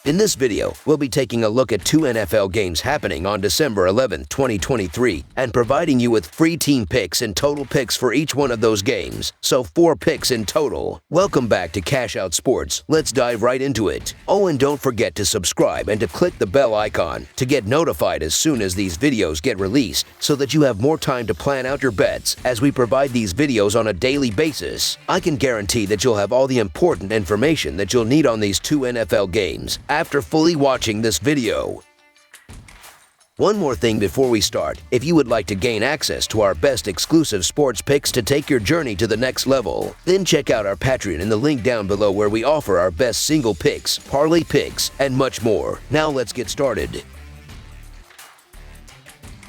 In this video, we'll be taking a look at 2 NFL games happening on December 11, 2023, and providing you with free team picks and total picks for each one of those games, so 4 picks in total. Welcome back to Cash Out Sports. Let's dive right into it. Oh, and don't forget to subscribe and to click the bell icon to get notified as soon as these videos get released, so that you have more time to plan out your bets as we provide these videos on a daily basis. I can guarantee that you'll have all the important information that you'll need on these 2 NFL games after fully watching this video. One more thing before we start, if you would like to gain access to our best exclusive sports picks to take your journey to the next level, then check out our Patreon in the link down below where we offer our best single picks, parlay picks, and much more. Now let's get started.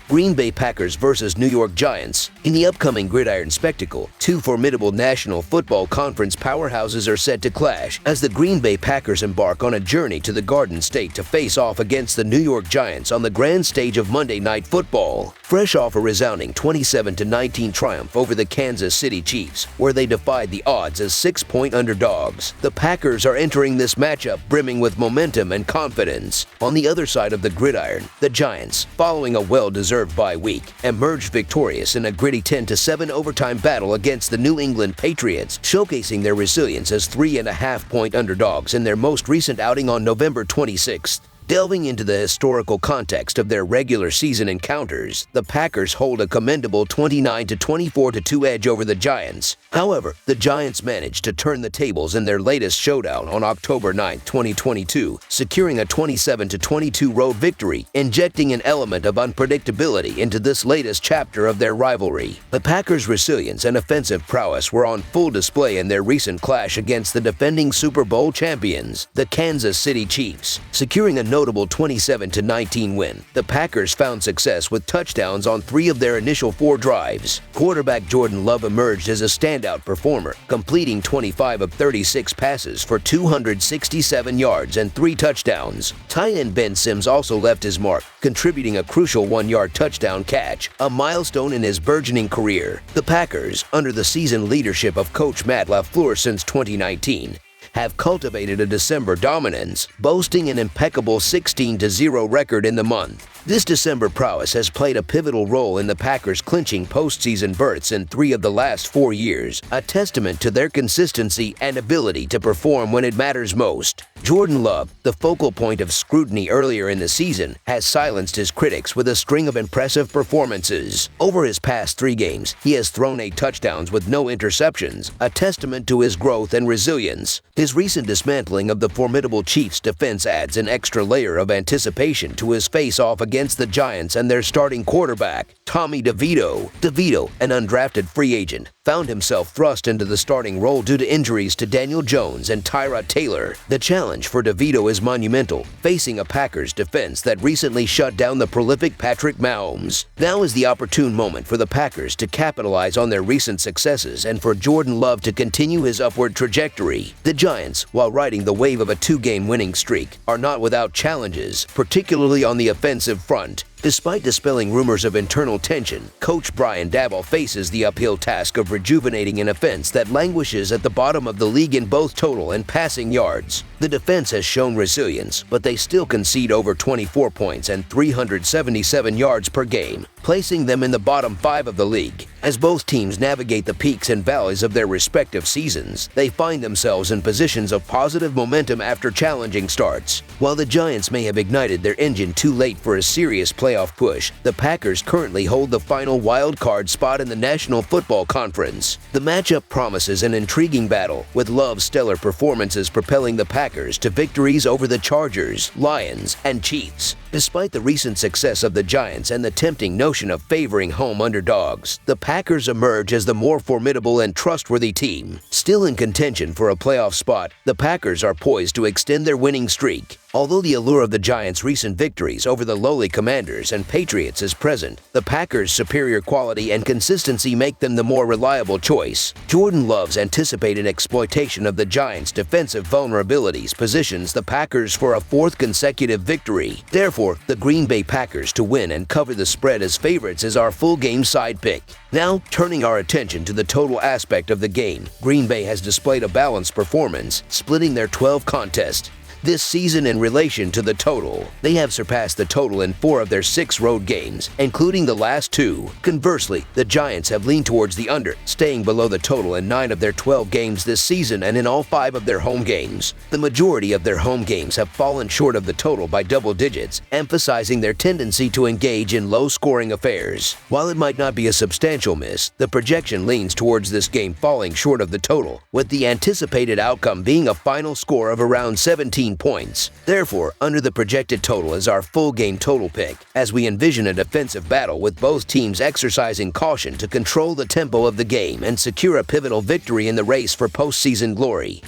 Green Bay Packers versus New York Giants. In the upcoming gridiron spectacle, 2 formidable National Football Conference powerhouses are set to clash as the Green Bay Packers embark on a journey to the Garden State to face off against the New York Giants on the grand stage of Monday Night Football. Fresh off a resounding 27-19 triumph over the Kansas City Chiefs, where they defied the odds as 6-point underdogs, the Packers are entering this matchup brimming with momentum and confidence. On the other side of the gridiron, the Giants, following a well-deserved bye week, emerged victorious in a gritty 10-7 overtime battle against the New England Patriots, showcasing their resilience as 3.5-point underdogs in their most recent outing on November 26th. Delving into the historical context of their regular season encounters, the Packers hold a commendable 29-24-2 edge over the Giants. However, the Giants managed to turn the tables in their latest showdown on October 9, 2022, securing a 27-22 road victory, injecting an element of unpredictability into this latest chapter of their rivalry. The Packers' resilience and offensive prowess were on full display in their recent clash against the defending Super Bowl champions, the Kansas City Chiefs. Securing a notable 27-19 win, the Packers found success with touchdowns on 3 of their initial 4 drives. Quarterback Jordan Love emerged as a standout performer, completing 25 of 36 passes for 267 yards and 3 touchdowns. Tight end Ben Sims also left his mark, contributing a crucial 1-yard touchdown catch, a milestone in his burgeoning career. The Packers, under the seasoned leadership of Coach Matt LaFleur since 2019, have cultivated a December dominance, boasting an impeccable 16-0 record in the month. This December prowess has played a pivotal role in the Packers clinching postseason berths in 3 of the last 4 years, a testament to their consistency and ability to perform when it matters most. Jordan Love, the focal point of scrutiny earlier in the season, has silenced his critics with a string of impressive performances. Over his past 3 games, he has thrown 8 touchdowns with no interceptions, a testament to his growth and resilience. His recent dismantling of the formidable Chiefs defense adds an extra layer of anticipation to his face-off against the Giants and their starting quarterback, Tommy DeVito. DeVito, an undrafted free agent, found himself thrust into the starting role due to injuries to Daniel Jones and Tyrod Taylor. The challenge for DeVito is monumental, facing a Packers defense that recently shut down the prolific Patrick Mahomes. Now is the opportune moment for the Packers to capitalize on their recent successes and for Jordan Love to continue his upward trajectory. The Giants, while riding the wave of a 2-game winning streak, are not without challenges, particularly on the offensive front. Despite dispelling rumors of internal tension, Coach Brian Daboll faces the uphill task of rejuvenating an offense that languishes at the bottom of the league in both total and passing yards. The defense has shown resilience, but they still concede over 24 points and 377 yards per game, placing them in the bottom 5 of the league. As both teams navigate the peaks and valleys of their respective seasons, they find themselves in positions of positive momentum after challenging starts. While the Giants may have ignited their engine too late for a serious playoff push, the Packers currently hold the final wild card spot in the National Football Conference. The matchup promises an intriguing battle, with Love's stellar performances propelling the Packers to victories over the Chargers, Lions, and Chiefs. Despite the recent success of the Giants and the tempting notion of favoring home underdogs, the Packers emerge as the more formidable and trustworthy team. Still in contention for a playoff spot, the Packers are poised to extend their winning streak. Although the allure of the Giants' recent victories over the lowly Commanders and Patriots is present, the Packers' superior quality and consistency make them the more reliable choice. Jordan Love's anticipated exploitation of the Giants' defensive vulnerabilities positions the Packers for a 4th consecutive victory. Therefore, the Green Bay Packers to win and cover the spread as favorites is our full game side pick. Now, turning our attention to the total aspect of the game, Green Bay has displayed a balanced performance, splitting their 12 contests. this season in relation to the total. They have surpassed the total in 4 of their 6 road games, including the last 2. Conversely, the Giants have leaned towards the under, staying below the total in 9 of their 12 games this season and in all 5 of their home games. The majority of their home games have fallen short of the total by double digits, emphasizing their tendency to engage in low-scoring affairs. While it might not be a substantial miss, the projection leans towards this game falling short of the total, with the anticipated outcome being a final score of around 17 points. Therefore, under the projected total is our full game total pick, as we envision a defensive battle with both teams exercising caution to control the tempo of the game and secure a pivotal victory in the race for postseason glory.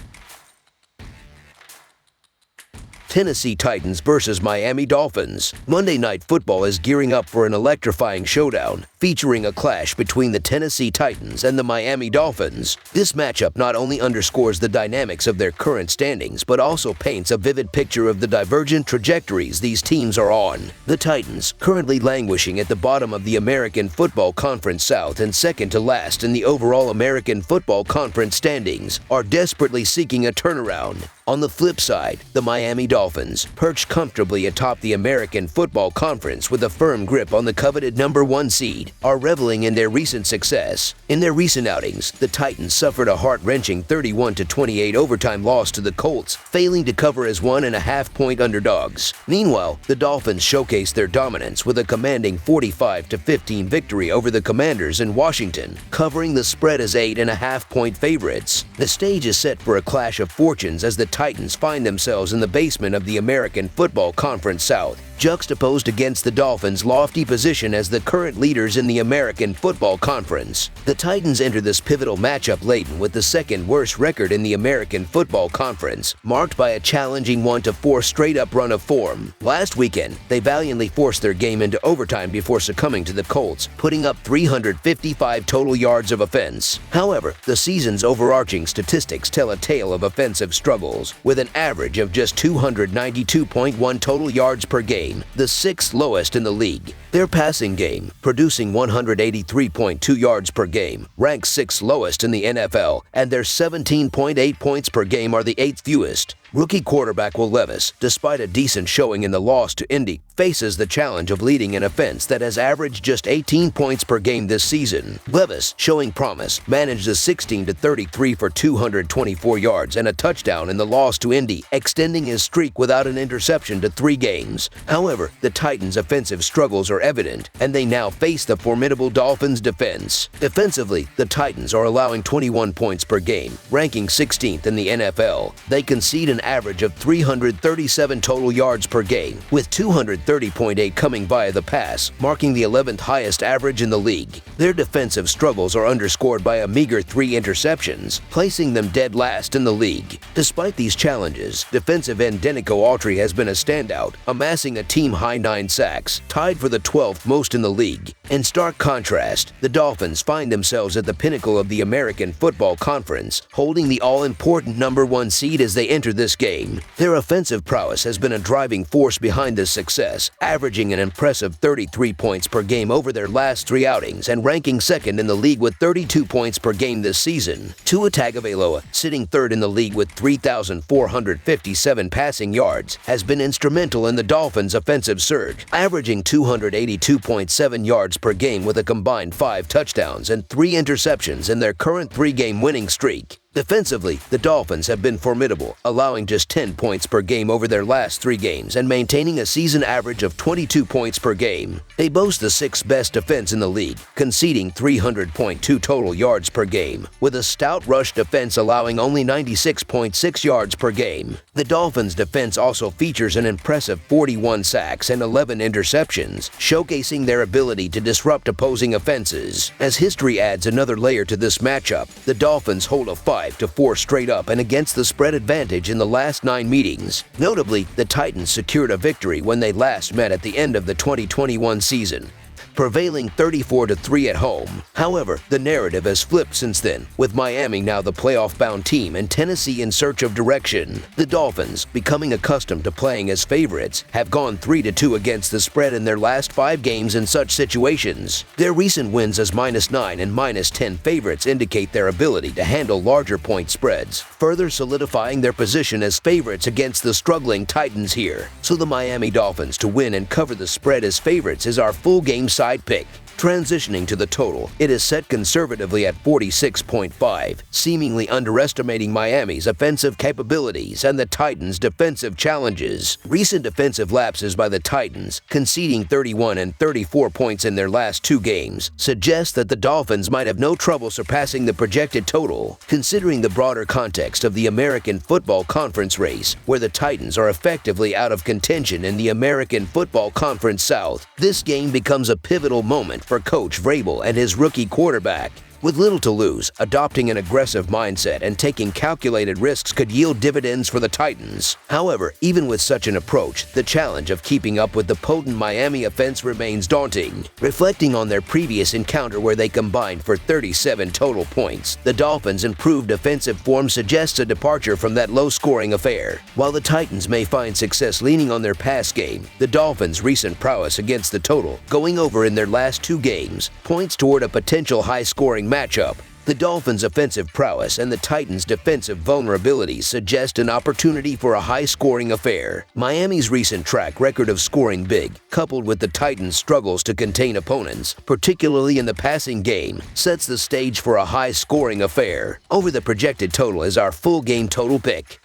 Tennessee Titans versus Miami Dolphins. Monday Night Football is gearing up for an electrifying showdown, featuring a clash between the Tennessee Titans and the Miami Dolphins. This matchup not only underscores the dynamics of their current standings, but also paints a vivid picture of the divergent trajectories these teams are on. The Titans, currently languishing at the bottom of the American Football Conference South and second to last in the overall American Football Conference standings, are desperately seeking a turnaround. On the flip side, the Miami Dolphins, perched comfortably atop the American Football Conference with a firm grip on the coveted #1 seed, are reveling in their recent success. In their recent outings, the Titans suffered a heart-wrenching 31-28 overtime loss to the Colts, failing to cover as 1.5-point underdogs. Meanwhile, the Dolphins showcased their dominance with a commanding 45-15 victory over the Commanders in Washington, covering the spread as 8.5-point favorites. The stage is set for a clash of fortunes as the Titans find themselves in the basement of the American Football Conference South, juxtaposed against the Dolphins' lofty position as the current leaders in the American Football Conference. The Titans enter this pivotal matchup laden with the second worst record in the American Football Conference, marked by a challenging 1-4 straight-up run of form. Last weekend, they valiantly forced their game into overtime before succumbing to the Colts, putting up 355 total yards of offense. However, the season's overarching statistics tell a tale of offensive struggles, with an average of just 292.1 total yards per game, the 6th lowest in the league. Their passing game, producing 183.2 yards per game, ranks 6th lowest in the NFL, and their 17.8 points per game are the 8th fewest. Rookie quarterback Will Levis, despite a decent showing in the loss to Indy, faces the challenge of leading an offense that has averaged just 18 points per game this season. Levis, showing promise, managed a 16-33 for 224 yards and a touchdown in the loss to Indy, extending his streak without an interception to 3 games. However, the Titans' offensive struggles are evident, and they now face the formidable Dolphins' defense. Defensively, the Titans are allowing 21 points per game, ranking 16th in the NFL. They concede an average of 337 total yards per game, with 230.8 coming via the pass, marking the 11th highest average in the league. Their defensive struggles are underscored by a meager 3 interceptions, placing them dead last in the league. Despite these challenges, defensive end Denico Autry has been a standout, amassing a team-high 9 sacks, tied for the 12th most in the league. In stark contrast, the Dolphins find themselves at the pinnacle of the American Football Conference, holding the all-important #1 seed as they enter this game. Their offensive prowess has been a driving force behind this success, averaging an impressive 33 points per game over their last 3 outings and ranking 2nd in the league with 32 points per game this season. Tua Tagovailoa, sitting 3rd in the league with 3,457 passing yards, has been instrumental in the Dolphins' offensive surge, averaging 282.7 yards per game with a combined 5 touchdowns and 3 interceptions in their current 3-game winning streak. Defensively, the Dolphins have been formidable, allowing just 10 points per game over their last 3 games and maintaining a season average of 22 points per game. They boast the 6th best defense in the league, conceding 300.2 total yards per game, with a stout rush defense allowing only 96.6 yards per game. The Dolphins' defense also features an impressive 41 sacks and 11 interceptions, showcasing their ability to disrupt opposing offenses. As history adds another layer to this matchup, the Dolphins hold a 5-4 straight up and against the spread advantage in the last 9 meetings. Notably, the Titans secured a victory when they last met at the end of the 2021 season. prevailing 34-3 at home. However, the narrative has flipped since then, with Miami now the playoff-bound team and Tennessee in search of direction. The Dolphins, becoming accustomed to playing as favorites, have gone 3-2 against the spread in their last 5 games in such situations. Their recent wins as -9 and -10 favorites indicate their ability to handle larger point spreads, further solidifying their position as favorites against the struggling Titans here. So the Miami Dolphins to win and cover the spread as favorites is our full game side pick. Transitioning to the total, it is set conservatively at 46.5, seemingly underestimating Miami's offensive capabilities and the Titans' defensive challenges. Recent defensive lapses by the Titans, conceding 31 and 34 points in their last 2 games, suggest that the Dolphins might have no trouble surpassing the projected total. Considering the broader context of the American Football Conference race, where the Titans are effectively out of contention in the American Football Conference South, this game becomes a pivotal moment for Coach Vrabel and his rookie quarterback. With little to lose, adopting an aggressive mindset and taking calculated risks could yield dividends for the Titans. However, even with such an approach, the challenge of keeping up with the potent Miami offense remains daunting. Reflecting on their previous encounter where they combined for 37 total points, the Dolphins' improved defensive form suggests a departure from that low-scoring affair. While the Titans may find success leaning on their pass game, the Dolphins' recent prowess against the total, going over in their last 2 games, points toward a potential high-scoring matchup. The Dolphins' offensive prowess and the Titans' defensive vulnerabilities suggest an opportunity for a high-scoring affair. Miami's recent track record of scoring big, coupled with the Titans' struggles to contain opponents, particularly in the passing game, sets the stage for a high-scoring affair. Over the projected total is our full game total pick.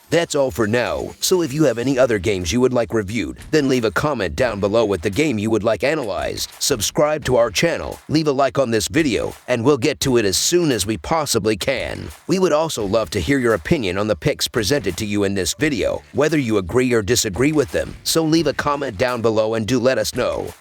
That's all for now, so if you have any other games you would like reviewed, then leave a comment down below with the game you would like analyzed. Subscribe to our channel, leave a like on this video, and we'll get to it as soon as we possibly can. We would also love to hear your opinion on the picks presented to you in this video, whether you agree or disagree with them, so leave a comment down below and do let us know.